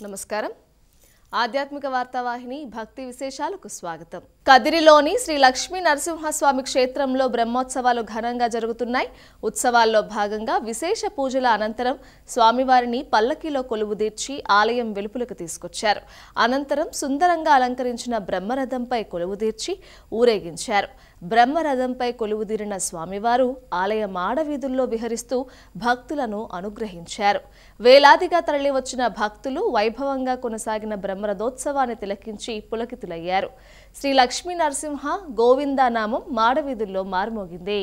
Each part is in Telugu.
నమస్కారం. ఆధ్యాత్మిక వార్తావాహిని భక్తి విశేషాలకు స్వాగతం. కదిరిలోని శ్రీ లక్ష్మీ నరసింహస్వామి క్షేత్రంలో బ్రహ్మోత్సవాలు ఘనంగా జరుగుతున్నాయి. ఉత్సవాల్లో భాగంగా విశేష పూజల అనంతరం స్వామివారిని పల్లకీలో కొలువుదీర్చి ఆలయం వెలుపలకు తీసుకొచ్చారు. అనంతరం సుందరంగా అలంకరించిన బ్రహ్మరథంపై కొలువుదీర్చి ఊరేగించారు. బ్రహ్మరథంపై కొలువుదీరిన స్వామివారు ఆలయ మాడవీధుల్లో విహరిస్తూ భక్తులను అనుగ్రహించారు. వేలాదిగా తరలివచ్చిన భక్తులు వైభవంగా కొనసాగిన బ్రహ్మరథోత్సవాన్ని తిలకించి పులకితులయ్యారు. శ్రీ లక్ష్మీ నరసింహ గోవింద నామం మాడవీధుల్లో మారుమోగింది.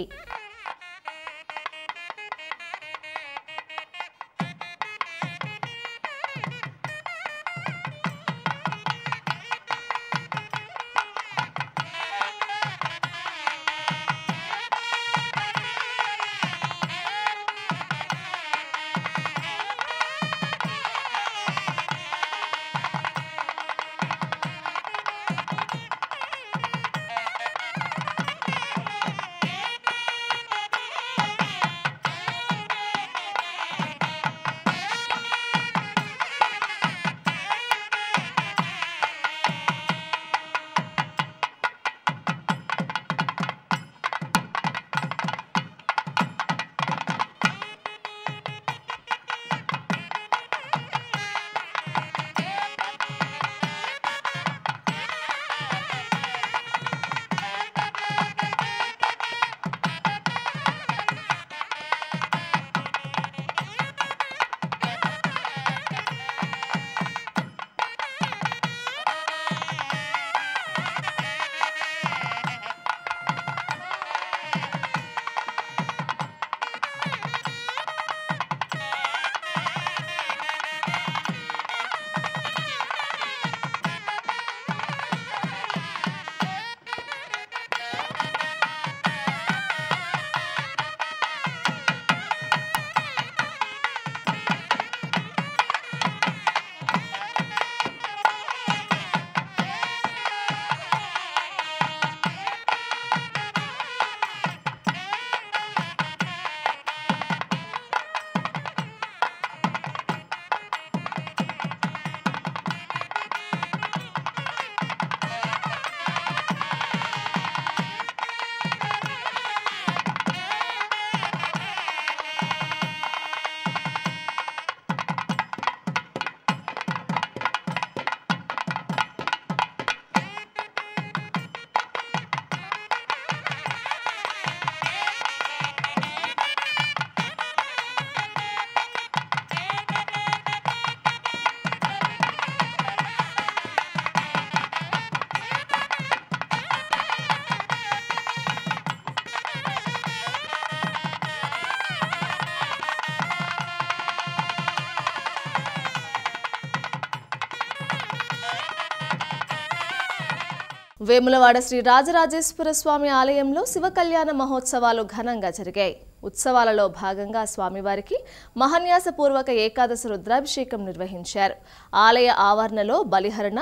వేములవాడ శ్రీ రాజరాజేశ్వర స్వామి ఆలయంలో శివ కళ్యాణ మహోత్సవాలు ఘనంగా జరిగాయి. ఉత్సవాలలో భాగంగా స్వామివారికి మహాన్యాసపూర్వక ఏకాదశి రుద్రాభిషేకం నిర్వహించారు. ఆలయ ఆవరణలో బలిహరణ,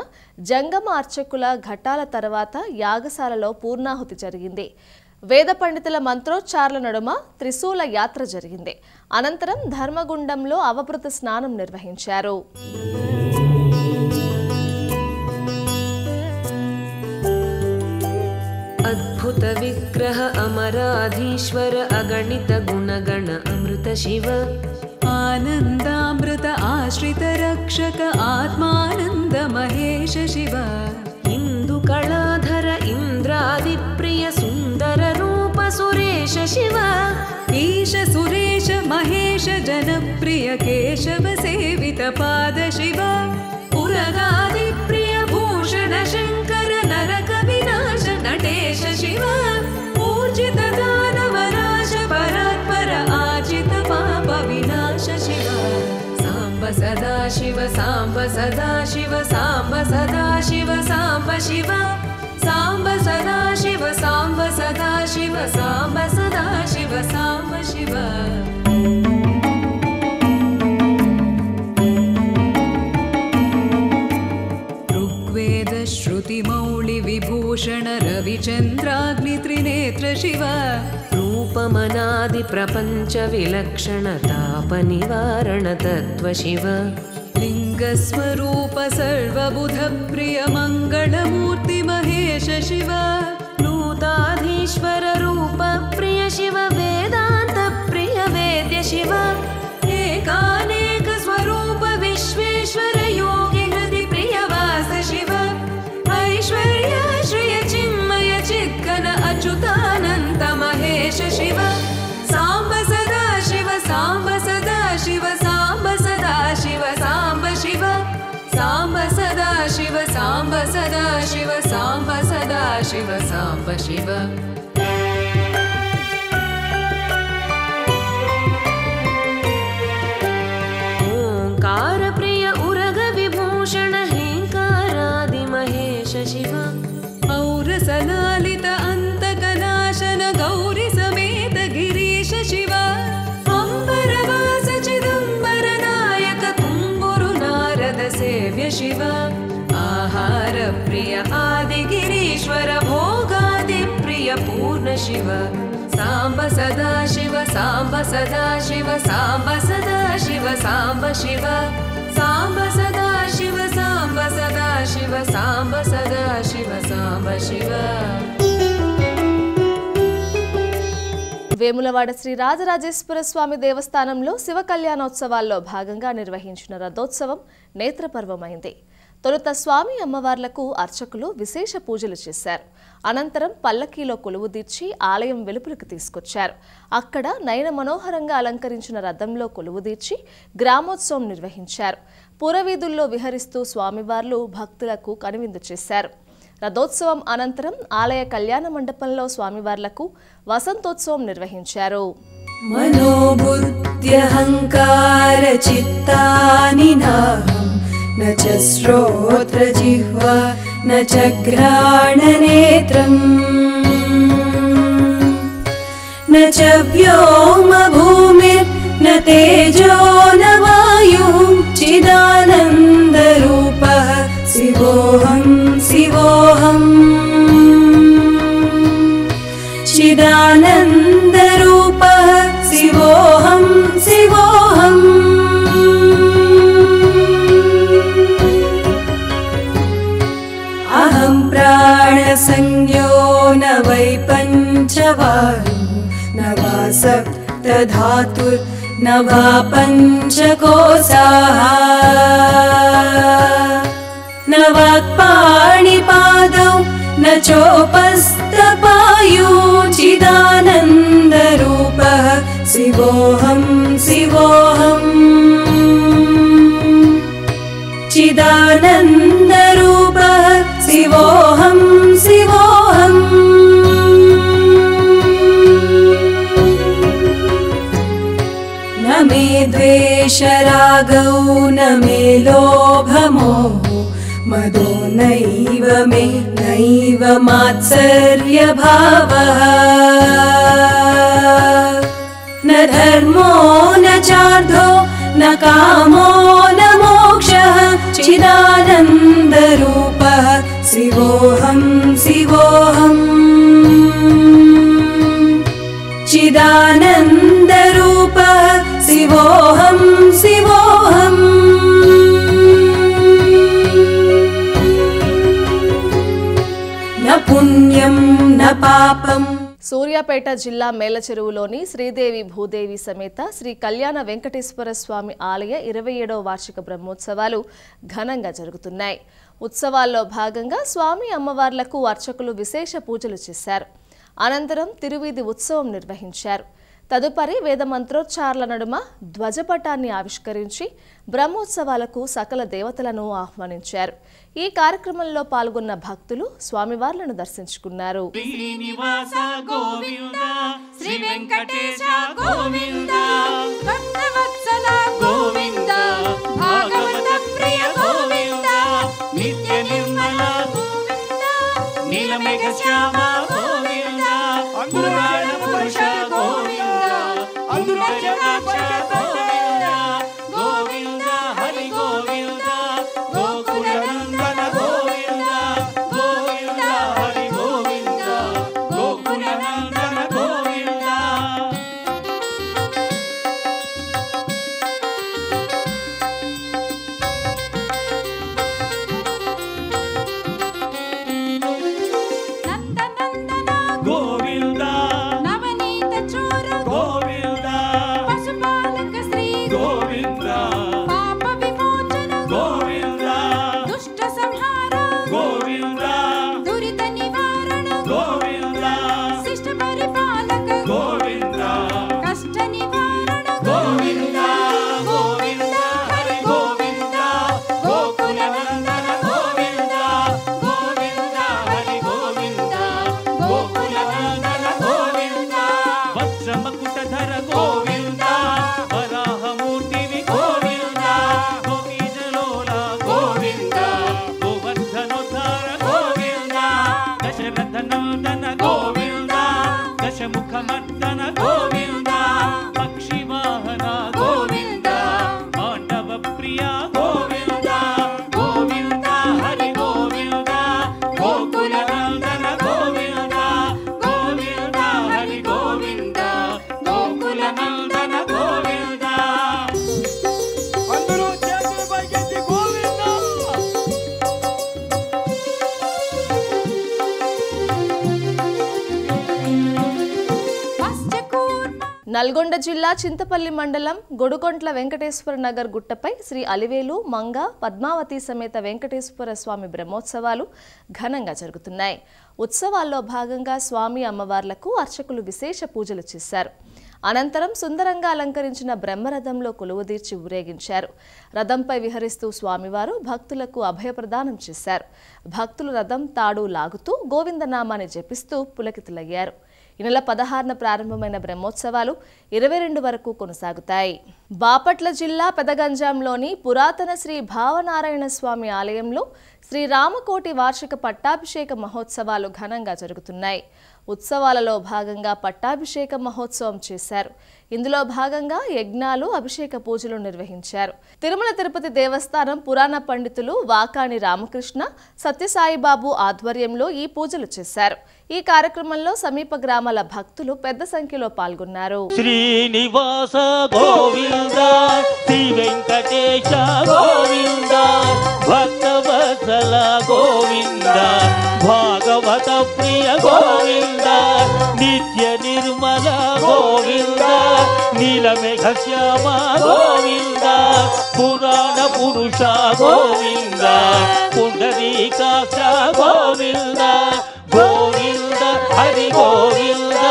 జంగమ అర్చకుల ఘటాల తర్వాత యాగశాలలో పూర్ణాహుతి జరిగింది. వేద పండితుల మంత్రోచ్చారణ నడుమ త్రిశూల యాత్ర జరిగింది. అనంతరం ధర్మగుండంలో అవభృత స్నానం నిర్వహించారు. अद्भुत विग्रह अमराधीश्वर अगणित गुणगण अमृत शिव आनन्दामृत आश्रित रक्षक आत्मानन्द महेश शिव इंदु कलाधर इंद्रादिप्रिय सुंदर रूप सुरेश शिव ईश सुरेश महेश जनप्रिय केशव सेवित पाद शिव उरगादिप्रिय भूषण शंकर नरक विनाश नटेश शिव ऊर्जित दानवराश परात्पर आजित पाप विनाश शिव सांब सदा शिव सांब सदा शिव सांब सदा शिव सांब शिव सांब सदा शिव सांब सदा शिव सांब सदा शिव सांब शिव श्रुतिमौळि विभूषण रविचन्द्राग्नि त्रिनेत्र शिव रूपमनादि प्रपंच विलक्षण ताप निवारण तत्व शिव लिंग सर्गस्वरूप सर्वबुध प्रिय मङ्गलमूर्ति महेश शिव नूताधीश्वर रूप प्रिय शिव वेदांत प्रिय वेद्य शिव एकानेक स्वरूप विश्वेश्वर योगी हृदि प्रिय वास शिव ऐश्वर्य श्रिय चिन्मय चिद्घन अच्युतानन्त महेश शिव साम्ब सदा शिव साम्ब सदा शिव साम्ब सदा शिव साम्ब शिव साम्ब सदा शिव साम्ब सदा शिव साम्ब सदा शिव साम्ब शिव ओंकार प्रिय उरग विभूषण हेंकारादि महेश शिव औरसलालित अन्तकनाशन गौरी समेत गिरीश शिव अम्बरवास चिदम्बर नायक तुम्बुरु नारद सेव्य शिव आहार प्रिय आदिगिरीश्वर भोगादि प्रिय पूर्ण शिव साम्ब सदा शिव साम्ब सदा शिव साम्ब सदा शिव साम्ब शिव साम्ब सदा शिव साम्ब सदा शिव साम्ब सदा शिव साम्ब शिव వేములవాడ శ్రీ రాజరాజేశ్వర స్వామి దేవస్థానంలో శివ కళ్యాణోత్సవాల్లో భాగంగా నిర్వహించిన రథోత్సవం నేత్రపర్వమైంది. తొలుత స్వామి అమ్మవార్లకు అర్చకులు విశేష పూజలు చేశారు. అనంతరం పల్లకీలో కొలువుదీర్చి ఆలయం వెలుపలకు తీసుకొచ్చారు. అక్కడ నయన మనోహరంగా అలంకరించిన రథంలో కొలువుదీర్చి గ్రామోత్సవం నిర్వహించారు. పురవీధుల్లో విహరిస్తూ స్వామివార్లు భక్తులకు కనువిందు చేశారు. రథోత్సవం అనంతరం ఆలయ కళ్యాణ మండపంలో స్వామివార్లకు వసంతోత్సవం నిర్వహించారు. మనోబుద్ధ్యహంకార చిత్తాని నాహం న చ శ్రోత్ర జిహ్వా న చ ఘ్రాణనేత్రం న చ వ్యోమ భూమిర్ న తేజో న వాయుః చిదానంద రూపః శివోహం శివోహం చిదానంద రూపః శివోహం శివోహం అహం ప్రాణ సంజ్ఞో న వై పంచవాయు న వా సప్తధాతుర్ న వా పంచకోశాః न वाक्पाणिपादौ न चोपस्थपायु चिदानन्दरूपः शिवोऽहं शिवोऽहं चिदानन्दरूपः शिवोऽहं शिवोऽहं न मे द्वेषरागौ न मे लोभमोह मदो नैव मे नैव मात्सर्यभावः न धर्मो न चार्धो न कामो न मोक्षः चिदानन्दरूपः शिवोऽहं शिवोऽहं चिदानन्दरूपः शिवोऽहं शिवोऽहम् न पुण्यं न पापं సూర్యాపేట జిల్లా మేలచెరువులోని శ్రీదేవి భూదేవి సమేత శ్రీ కళ్యాణ వెంకటేశ్వర స్వామి ఆలయ 27వ వార్షిక బ్రహ్మోత్సవాలు ఘనంగా జరుగుతున్నాయి. ఉత్సవాల్లో భాగంగా స్వామి అమ్మవార్లకు అర్చకులు విశేష పూజలు చేశారు. అనంతరం తిరువీధి ఉత్సవం నిర్వహించారు. తదుపరి వేద మంత్రోచ్చారణల నడుమ ధ్వజపటాన్ని ఆవిష్కరించి బ్రహ్మోత్సవాలకు సకల దేవతలను ఆహ్వానించారు. ఈ కార్యక్రమంలో పాల్గొన్న భక్తులు స్వామివార్లను దర్శించుకున్నారు. శ్రీనివాస గోవింద శ్రీ వెంకటేశ గోవింద భక్తవత్సల గోవింద భాగవత ప్రియ గోవింద నిత్య నిర్మల గోవింద నీలమేఘ శ్యామ గోవింద పురాణ పురుష గోవింద అందురజనాక్ష గోవింద గోవింద హరి గోవింద గోకుల నందన గోవింద గోవింద హరి గోవింద గోకుల నందన గోవింద నల్గొండ జిల్లా చింతపల్లి మండలం గొడుకొంట్ల వెంకటేశ్వర నగర్ గుట్టపై శ్రీ అలివేలు మంగ పద్మావతి సమేత వెంకటేశ్వర స్వామి బ్రహ్మోత్సవాలు ఘనంగా జరుగుతున్నాయి. ఉత్సవాల్లో భాగంగా స్వామి అమ్మవార్లకు అర్చకులు విశేష పూజలు చేశారు. అనంతరం సుందరంగా అలంకరించిన బ్రహ్మరథంలో కొలువుదీర్చి ఊరేగించారు. రథంపై విహరిస్తూ స్వామివారు భక్తులకు అభయప్రదానం చేశారు. భక్తులు రథం తాడు లాగుతూ గోవిందనామాన్ని జపిస్తూ పులకితులయ్యారు. ఈ నెల 16న ప్రారంభమైన బ్రహ్మోత్సవాలు 22 వరకు కొనసాగుతాయి. బాపట్ల జిల్లా పెదగంజాంలోని పురాతన శ్రీ భావనారాయణ స్వామి ఆలయంలో శ్రీ రామకోటి వార్షిక పట్టాభిషేక మహోత్సవాలు ఘనంగా జరుగుతున్నాయి. ఉత్సవాలలో భాగంగా పట్టాభిషేక మహోత్సవం చేశారు. ఇందులో భాగంగా యజ్ఞాలు, అభిషేక పూజలు నిర్వహించారు. తిరుమల తిరుపతి దేవస్థానం పురాణ పండితులు వాకాణి రామకృష్ణ, సత్యసాయిబాబు ఆధ్వర్యంలో ఈ పూజలు చేశారు. ఈ కార్యక్రమంలో సమీప గ్రామాల భక్తులు పెద్ద సంఖ్యలో పాల్గొన్నారు. శ్రీనివాస గోవింద, శ్రీ వెంకటేశ గోవింద, భక్తవత్సల గోవింద, భాగవత ప్రియ గోవింద, నిత్య నిర్మల గోవింద, నీలమేఘ శ్యామ గోవింద, పురాణ పురుష గోవింద, పుండరీకాక్ష గోవింద, గోవింద హరి గోవింద.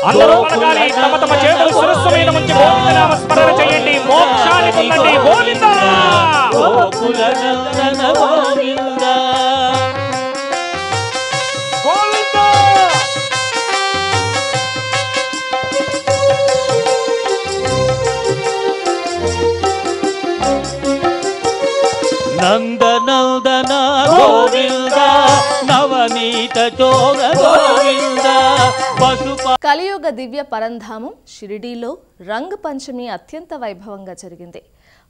అందరూ పలకాలి, తమ తమ చేతులు శిరస్సు మీద ఉంచి గోవిందనామ స్మరణ చేయండి. మోక్షాన్ని పొందండి. గోవింద గోకుల నందన గోవింద గోవింద. నందనందన గోవింద, నవనీత చోర గోవింద, పశుప. కలియుగ దివ్య పరంధామం షిరిడీలో రంగ్ పంచమి అత్యంత వైభవంగా జరిగింది.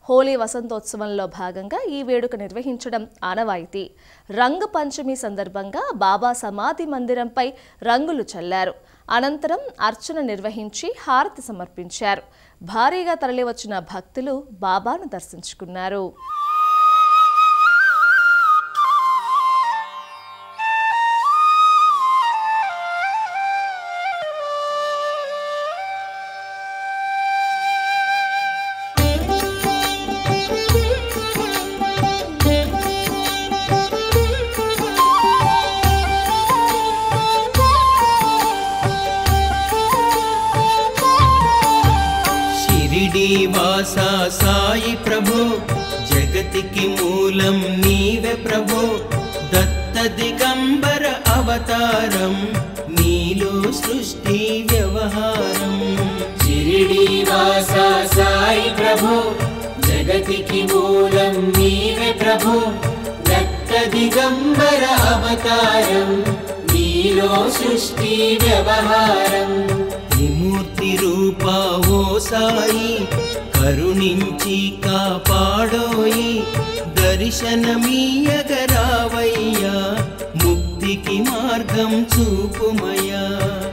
హోలీ వసంతోత్సవంలో భాగంగా ఈ వేడుక నిర్వహించడం ఆనవాయితీ. రంగ్ పంచమి సందర్భంగా బాబా సమాధి మందిరంపై రంగులు చల్లారు. అనంతరం అర్చన నిర్వహించి హారతి సమర్పించారు. భారీగా తరలివచ్చిన భక్తులు బాబాను దర్శించుకున్నారు. వాసా సాయి ప్రభు, జగతికి మూలం నీవే ప్రభు, దత్త దిగంబర అవతారం, నీలో సృష్టి వ్యవహారం. షిరిడి వాసా సాయి ప్రభు, జగతికి మూలం నీవే ప్రభు, దత్త దిగంబర అవతారం, నీలో సృష్టి వ్యవహారం. త్రిమూర్తి రూపా ఓ సాయి, కరుణించి కాపాడోయి, దర్శనమీయగరావయ్యా, ముక్తికి మార్గం చూపుమయ్యా.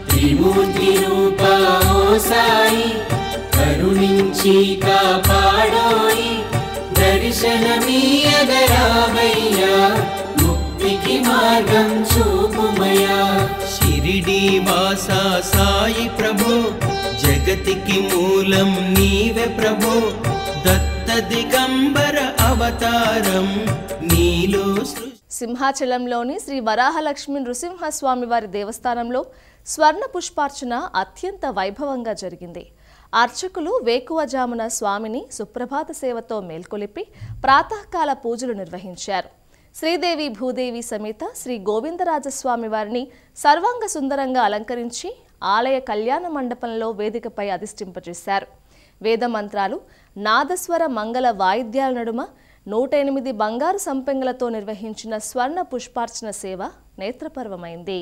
త్రిమూర్తి రూపా ఓ సాయి, కరుణించి కాపాడోయి, దర్శనమీయగరావయ్యా, ముక్తికి మార్గం చూపుమయ్యా. షిరిడి వాసా సాయి ప్రభు, జగతికి మూలం నీవే ప్రభు, దత్త దిగంబర అవతారం, నీలో. సింహాచలంలోని శ్రీ వరాహలక్ష్మి నృసింహస్వామి వారి దేవస్థానంలో స్వర్ణ పుష్పార్చన అత్యంత వైభవంగా జరిగింది. అర్చకులు వేకువజామున స్వామిని సుప్రభాత సేవతో మేల్కొలిపి ప్రాతకాల పూజలు నిర్వహించారు. శ్రీదేవి భూదేవి సమేత శ్రీ గోవిందరాజస్వామి వారిని సర్వాంగ సుందరంగా అలంకరించి ఆలయ కళ్యాణ మండపంలో వేదికపై అధిష్ఠింపజేశారు. వేద మంత్రాలు, నాదస్వర మంగళ వాయిద్యాల నడుమ 108 బంగారు సంపెంగలతో నిర్వహించిన స్వర్ణ పుష్పార్చన సేవ నేత్రపర్వమైంది.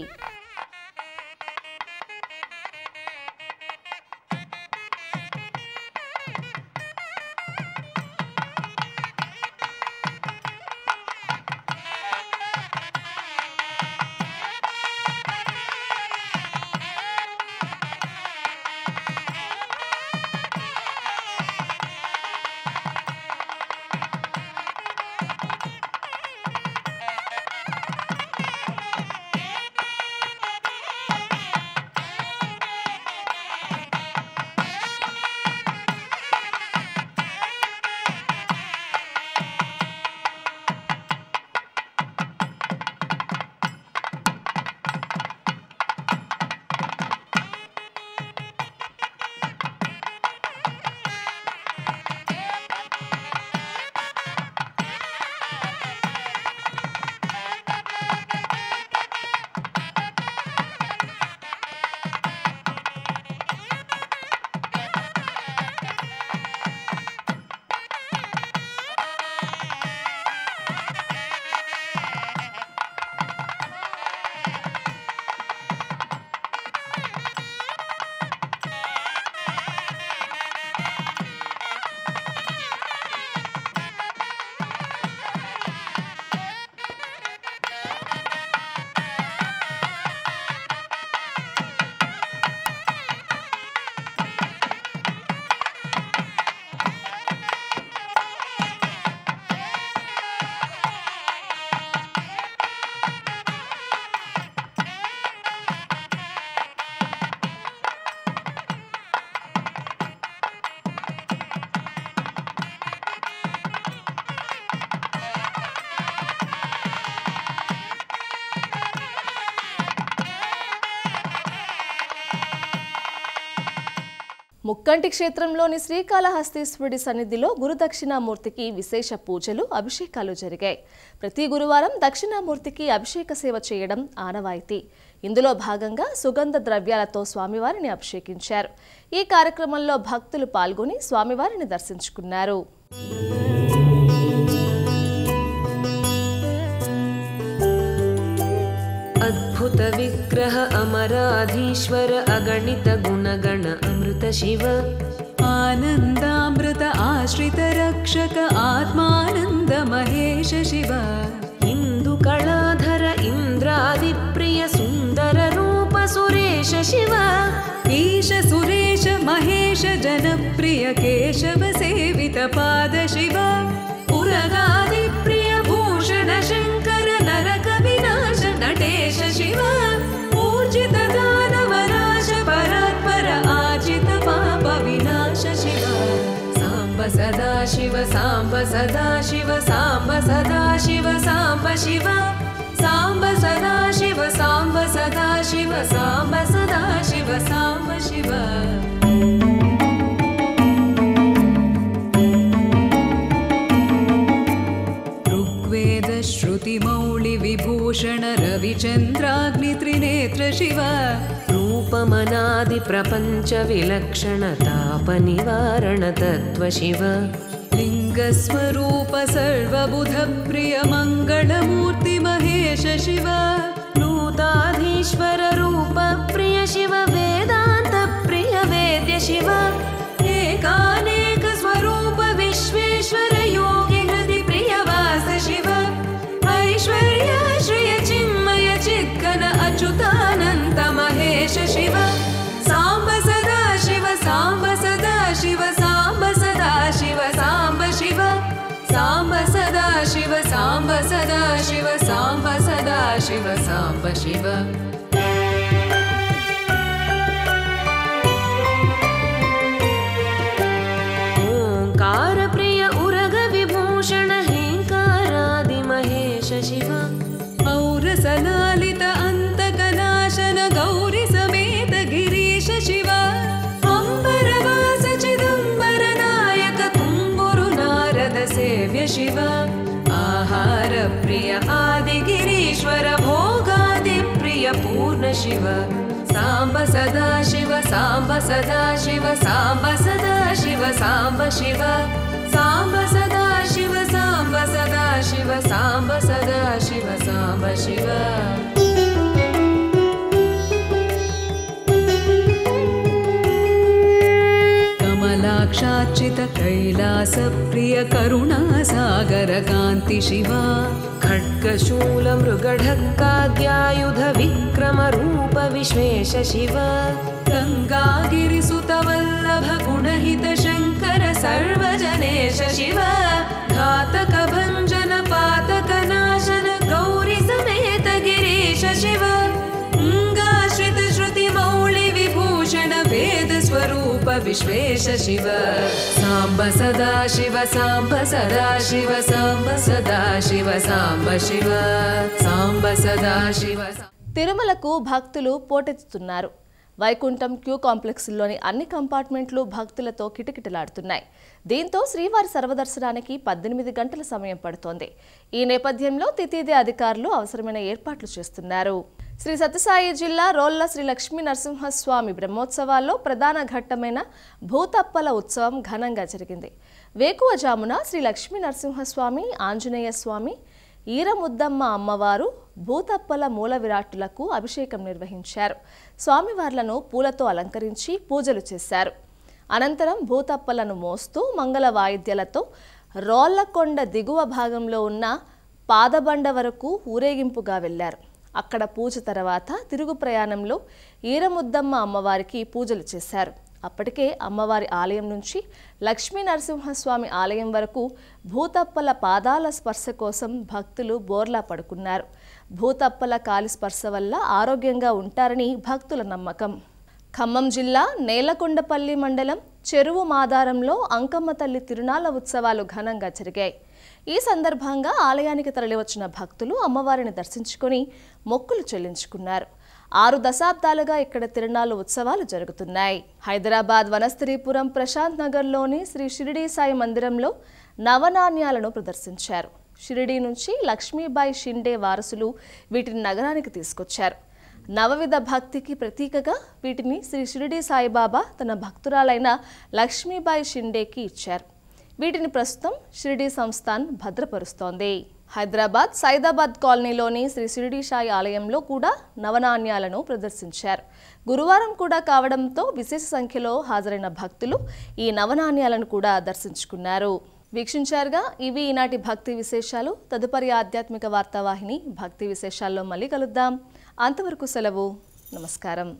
ముక్కంటి క్షేత్రంలోని శ్రీకాళహస్తీశ్వరుడి సన్నిధిలో గురుదక్షిణామూర్తికి విశేష పూజలు అభిషేకాలు జరిగాయి. ప్రతి గురువారం దక్షిణామూర్తికి అభిషేక సేవ చేయడం ఆనవాయితీ. ఇందులో భాగంగా సుగంధ ద్రవ్యాలతో స్వామివారిని అభిషేకించారు. ఈ కార్యక్రమంలో భక్తులు పాల్గొని స్వామివారిని దర్శించుకున్నారు. अद्भुत विग्रह अमराधीश्वर अगणित गुणगण अमृत शिव आनन्दामृत आश्रित रक्षक आत्मानन्द महेश शिव इन्दुकलाधर इन्द्रादिप्रिय सुन्दर रूप सुरेश शिव ईश सुरेश महेश जनप्रिय केशव सेवित पाद शिव पुरगादिप्रिय भूषण शङ्कर नरक विनाश नटेश शिव ऊर्जित दानवनाश परात्पर आजित पाप विनाश शिव साम्ब सदा शिव साम्ब सदा शिव साम्ब सदा शिव साम्ब शिव साम्ब सदा शिव साम्ब सदा शिव साम्ब सदा शिव साम्ब शिव श्रुतिमौळि विभूषण रविचन्द्राग्नि त्रिनेत्र शिव रूपमनादि प्रपञ्च विलक्षण ताप निवारण तत्त्व शिव लिङ्गस्वरूप सर्वबुध प्रिय मङ्गलमूर्ति महेश शिव नूताधीश्वर रूप प्रिय शिव वेदान्त प्रिय वेद्य शिव एकानेक स्वरूप विश्वेश्वर योगि हृदि प्रिय वास शिव ऐश्वर्य श्रिय चिन्मय चिद्घन अच्युतानन्त महेश शिव साम्ब सदा शिव साम्ब सदा शिव साम्ब सदा शिव साम्ब शिव साम्ब सदा शिव साम्ब सदा शिव साम्ब सदा शिव साम्ब शिव ओंकार प्रिय उरग विभूषण हेंकारादि महेश शिव औरसलालित अन्तकनाशन गौरी समेत गिरीश शिव अंबरवास चिदंबर नायक तुम्बुरु नारद सेव्य शिव आहार प्रिय आदि गिरीश्वर भोगादि प्रिय पूर्ण शिव साम्ब सदा शिव साम्ब सदा शिव साम्ब सदा शिव साम्ब शिव साम्ब सदा शिव साम्ब सदा शिव साम्ब सदा शिव साम्ब शिव कमलाक्षार्चित कैलास प्रिय करुणा सागर कान्ति शिव खड्गशूल मृगढक्काद्यायुध विक्रम रूप विश्वेश शिव गङ्गागिरिसुत वल्लभ गुणहित शङ्कर सर्वजनेश शिव घातक भञ्जन पातक नाशन गौरी समेत गिरीश शिव अंगाश्रित श्रुति मौळि विभूषण वेद स्वरूप विश्वेश शिव साम्ब सदा शिव साम्ब सदा शिव साम्ब सदा शिव साम्ब शिव साम्ब सदा शिव తిరుమలకు భక్తులు పోటెత్తుతున్నారు. వైకుంఠం క్యూ కాంప్లెక్స్లోని అన్ని కంపార్ట్మెంట్లు భక్తులతో కిటకిటలాడుతున్నాయి. దీంతో శ్రీవారి సర్వదర్శనానికి 18 గంటల సమయం పడుతోంది. ఈ నేపథ్యంలో తితిదే అధికారులు అవసరమైన ఏర్పాట్లు చేస్తున్నారు. శ్రీ సత్యసాయి జిల్లా రోళ్ల శ్రీ లక్ష్మీ నరసింహస్వామి బ్రహ్మోత్సవాల్లో ప్రధాన ఘట్టమైన భూతప్పల ఉత్సవం ఘనంగా జరిగింది. వేకువజామున శ్రీ లక్ష్మీ నరసింహస్వామి, ఆంజనేయ స్వామి, ఈరముద్దమ్మ అమ్మవారు, భూతప్పల మూల విరాట్టులకు అభిషేకం నిర్వహించారు. స్వామివార్లను పూలతో అలంకరించి పూజలు చేశారు. అనంతరం భూతప్పలను మోస్తూ మంగళ వాయిద్యాలతో రోళ్లకొండ దిగువ భాగంలో ఉన్న పాదబండ వరకు ఊరేగింపుగా వెళ్లారు. అక్కడ పూజ తర్వాత తిరుగు ప్రయాణంలో ఈరముద్దమ్మ అమ్మవారికి పూజలు చేశారు. అప్పటికే అమ్మవారి ఆలయం నుంచి లక్ష్మీ నరసింహస్వామి ఆలయం వరకు భూతప్పల పాదాల స్పర్శ కోసం భక్తులు బోర్లా పడుకున్నారు. భూతప్పల కాలి స్పర్శ వల్ల ఆరోగ్యంగా ఉంటారని భక్తుల నమ్మకం. ఖమ్మం జిల్లా నేలకొండపల్లి మండలం చెరువు మాదారంలో అంకమ్మ తల్లి తిరునాళ్ల ఉత్సవాలు ఘనంగా జరిగాయి. ఈ సందర్భంగా ఆలయానికి తరలివచ్చిన భక్తులు అమ్మవారిని దర్శించుకొని మొక్కులు చెల్లించుకున్నారు. 6 దశాబ్దాలుగా ఇక్కడ తిరునాళ్ల ఉత్సవాలు జరుగుతున్నాయి. హైదరాబాద్ వనస్థలిపురం ప్రశాంత్ నగర్లోని శ్రీ షిరిడి సాయి మందిరంలో నవనాణ్యాలను ప్రదర్శించారు. షిరిడి నుంచి లక్ష్మీబాయి షిండే వారసులు వీటిని నగరానికి తీసుకొచ్చారు. నవవిధ భక్తికి ప్రతీకగా వీటిని శ్రీ షిరిడి సాయిబాబా తన భక్తురాలైన లక్ష్మీబాయి షిండేకి ఇచ్చారు. వీటిని ప్రస్తుతం షిరిడి సంస్థాన్ భద్రపరుస్తోంది. హైదరాబాద్ సైదాబాద్ కాలనీలోని శ్రీ షిరిడి సాయి ఆలయంలో కూడా నవనాణ్యాలను ప్రదర్శించారు. గురువారం కూడా కావడంతో విశేష సంఖ్యలో హాజరైన భక్తులు ఈ నవనాణ్యాలను కూడా దర్శించుకున్నారు. వీక్షించారుగా. ఇవి ఈనాటి భక్తి విశేషాలు. తదుపరి ఆధ్యాత్మిక వార్తావాహిని భక్తి విశేషాల్లో మళ్ళీ కలుద్దాం. అంతవరకు సెలవు. నమస్కారం.